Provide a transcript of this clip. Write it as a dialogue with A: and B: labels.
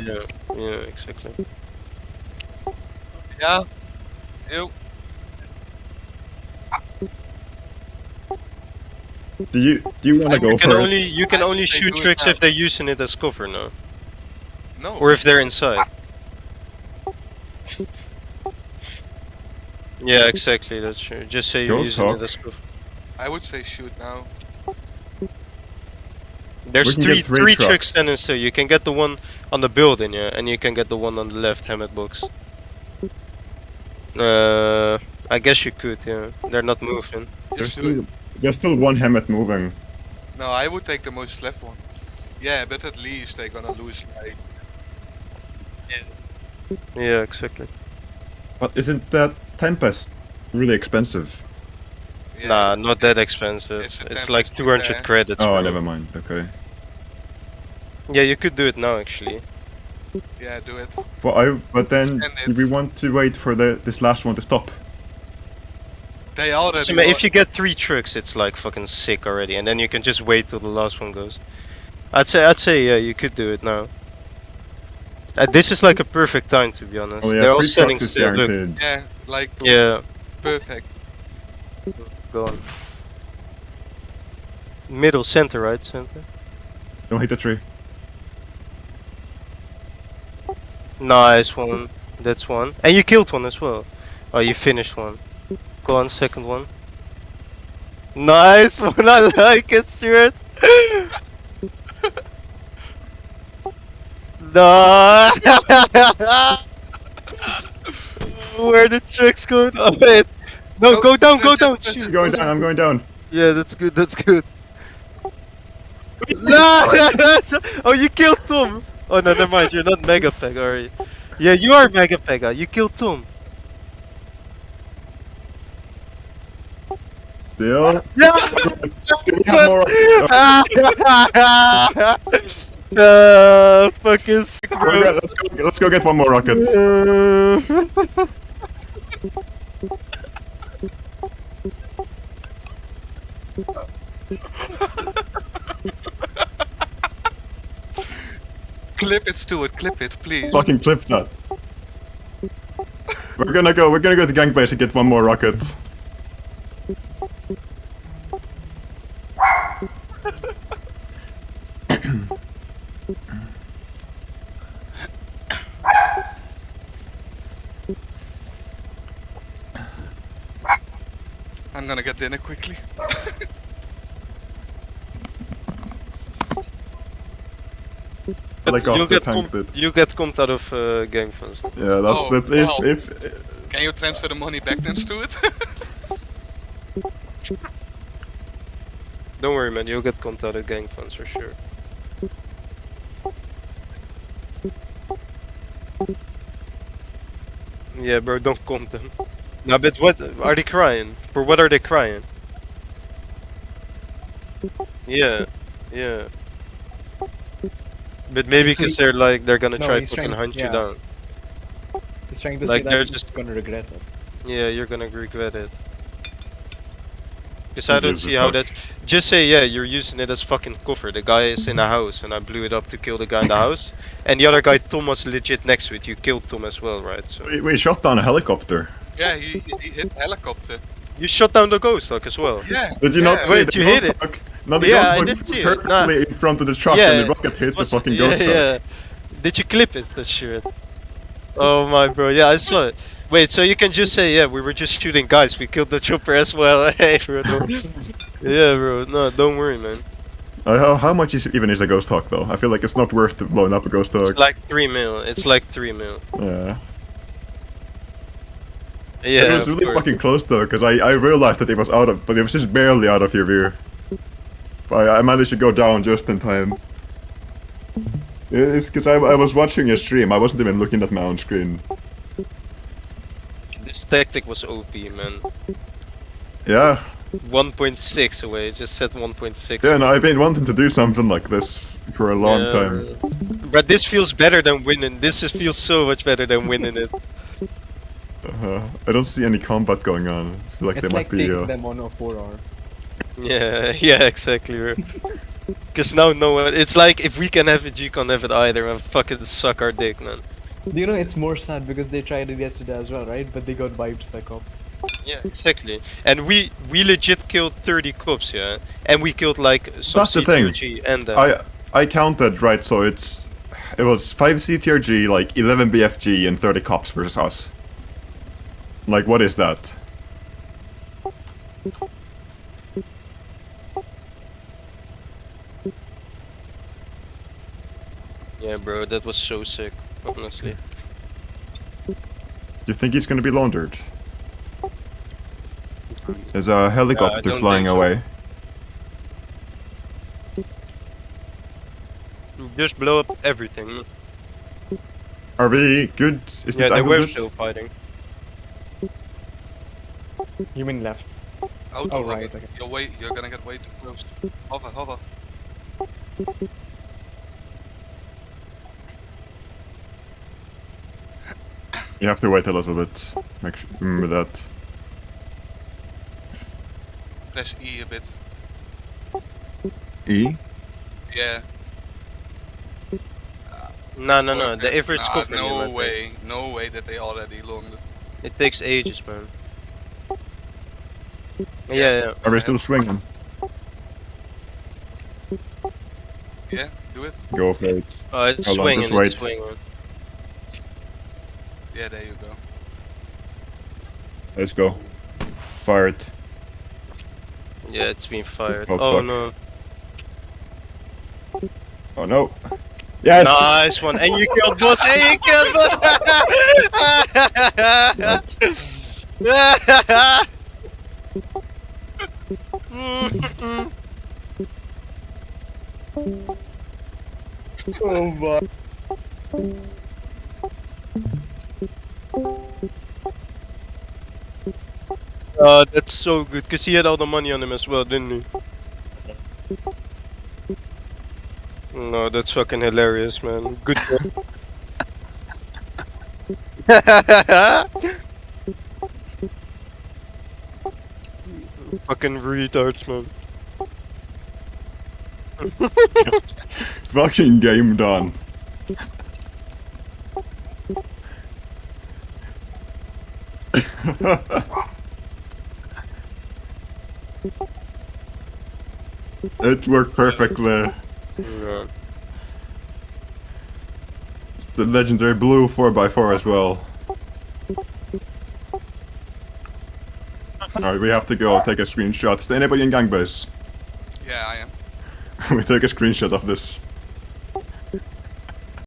A: Yeah, yeah, exactly.
B: Yeah. Ew.
C: Do you wanna
B: I
C: go
B: would
C: for it?
A: You can
B: I would
A: only
B: say
A: shoot
B: do it
A: tricks
B: now.
A: if they're using it as cover now,
B: No.
A: or if they're inside. Yeah, exactly. That's true. Just say you're
C: Ghost
A: using it
C: Hawk.
A: as cover.
B: I would say shoot now.
C: We
A: There's
C: can get three
A: three tricks
C: trucks.
A: standing still. You can get the one on the building, yeah, and you can get the one on the left helmet box. I guess you could, yeah. They're not moving.
B: Just do it.
C: There's still one helmet moving.
B: No, I would take the most left one. Yeah, but at least they're gonna lose like.
A: Yeah, exactly.
C: But isn't that Tempest really expensive?
B: Yeah,
A: Nah, not that expensive.
B: it's a
A: It's like
B: Tempest
A: 200
B: repair.
A: credits.
C: Oh,
A: bro.
C: never mind. Okay.
A: Yeah, you could do it now, actually.
B: Yeah, do it.
C: But then
B: Extend
C: we
B: it.
C: want to wait for this last one to stop.
B: They already.
A: So, if you get 3 tricks, it's like fucking sick already, and then you can just wait till the last one goes. I'd say, yeah, you could do it now. This is like a perfect time, to be honest.
C: Oh yeah,
A: They're all
C: 3
A: standing
C: trucks is
A: still. Look.
C: guaranteed.
B: Yeah, like
A: Yeah,
B: perfect.
A: go on. Middle, center, right? Center.
C: Don't hit the tree.
A: Nice one. That's one. And you killed one as well. Oh, you finished one. Go on, second one. Nice one, I like it, Stuart. No. Where the tricks going? Oh, wait. No, go down, go down.
B: Press it,
A: Shoot.
C: I'm going down. I'm going down.
A: Yeah, that's good, that's good. No! Oh, you killed Tom! Oh, no, never mind, you're not Mega Peg, are you? Yeah, you are Mega Pega, you killed Tom.
C: Still.
A: Yeah!
C: We have more.
A: Fucking sick,
C: Oh,
A: bro.
C: yeah, let's go get one more rocket.
B: clip it, Stuart. Clip it, please.
C: Fucking clip that. We're gonna go to gang base and get one more rocket.
B: I'm gonna get dinner quickly.
C: Helicopter tanked it.
A: you'll get comped out of gang funds.
C: Yeah,
B: Oh,
C: that's
B: well.
C: if
B: Can you transfer the money back then, Stuart?
A: Don't worry, man, you'll get comped out of gang funds for sure. Yeah, bro, don't comp them. Nah, but what are they crying? For what are they crying? Yeah, yeah. But maybe because they're like they're gonna
D: No,
A: try
D: he's
A: fucking
D: trying-
A: hunt you
D: yeah.
A: down.
D: He's trying to
A: Like,
D: say
A: they're
D: that
A: just-
D: he's gonna regret it.
A: Yeah, you're gonna regret it. Because
C: Who
A: I don't
C: gives a
A: see how
C: fuck?
A: that's. Just say, yeah, you're using it as fucking cover. The guy is in a house and I blew it up to kill the guy in the house. And the other guy, Tom, was legit next to it. You killed Tom as well, right? So
C: we shot down a helicopter.
B: yeah, he hit helicopter.
A: you shot down the ghost hawk as well.
B: Yeah.
C: Did you not
B: yeah.
C: see
A: Wait,
C: the
A: you hit
C: ghost
A: it?
C: hawk? No, the
A: Yeah,
C: ghost
A: I
C: hawk
A: did see it.
C: perfectly in front of the truck
A: Yeah,
C: and the rocket hit the
A: Was-
C: fucking
A: yeah,
C: ghost hawk.
A: yeah. Did you clip it? That shit. Oh my bro, yeah, I saw it. Wait, so you can just say, yeah, we were just shooting guys. We killed the chopper as well. Hey, bro. Yeah, bro. No, don't worry, man.
C: How much even is a ghost hawk though? I feel like it's not worth blowing up a ghost hawk.
A: It's like 3 mil. It's like 3 mil.
C: Yeah.
A: Yeah,
C: It was
A: of
C: really
A: course.
C: fucking close though, because I realized that it was out of, but it was just barely out of your view. But I managed to go down just in time. It's because I was watching your stream, I wasn't even looking at my own screen.
A: This tactic was OP, man.
C: Yeah,
A: 1.6 away. It just said 1.6.
C: yeah, no, I've been wanting to do something like this for a long time.
A: But this feels better than winning. Feels so much better than winning it.
C: I don't see any combat going on. I feel like
D: It's
C: there
D: like
C: might be.
D: taking them on a 4R.
A: Yeah, yeah, exactly. Bro. Cause now no one. It's like if we can have it, you can't have it either, and fucking suck our dick, man.
D: Do you know it's more sad because they tried it yesterday as well, right? But they got wiped by cop.
A: Yeah, exactly. And we legit killed 30 cops, yeah, and we killed like some
C: That's the thing.
A: CTOG and
C: I counted right, so it was 5 CTRG, like 11 BFG, and 30 cops versus us. Like, what is that?
A: yeah, bro, that was so sick, honestly.
C: Do you think he's gonna be laundered? There's a helicopter
A: don't
C: flying
A: think so.
C: away.
A: Just blow up everything.
C: Are we good? Is
A: Yeah,
C: this
A: they
C: angle
A: were
C: good?
A: still fighting.
D: You mean left?
B: Auto
D: Oh,
B: hover.
D: right, okay.
B: You're gonna get way too close. Hover, hover.
C: You have to wait a little bit. Make sure, remember that.
B: Press E a bit.
C: E?
B: Yeah.
A: No,
B: it's
A: no, no.
B: working.
A: The average
B: Nah,
A: covering him, I
B: no
A: think.
B: way. No way that they already launched.
A: It takes ages, man. Yeah, yeah.
C: Are we still swinging?
B: Yeah, do it.
C: Go for it.
A: Oh, it's
C: Hold on,
A: swinging,
C: just wait.
A: it's swinging.
B: Yeah, there you go.
C: Let's go. Fire it.
A: Yeah, it's been fired.
C: Oh,
A: Oh,
C: fuck.
A: no.
C: Oh no. Yes!
A: Nice one. And you killed bot. And you killed bot.
D: Oh my.
A: That's so good, cause he had all the money on him as well, didn't he? No, that's fucking hilarious, man. Good job. Fucking retards, man.
C: Fucking game done. It worked perfectly.
A: Yeah.
C: The legendary blue 4x4 as well. Alright, we have to go take a screenshot. Is there anybody in gang base?
B: Yeah, I am.
C: We take a screenshot of this.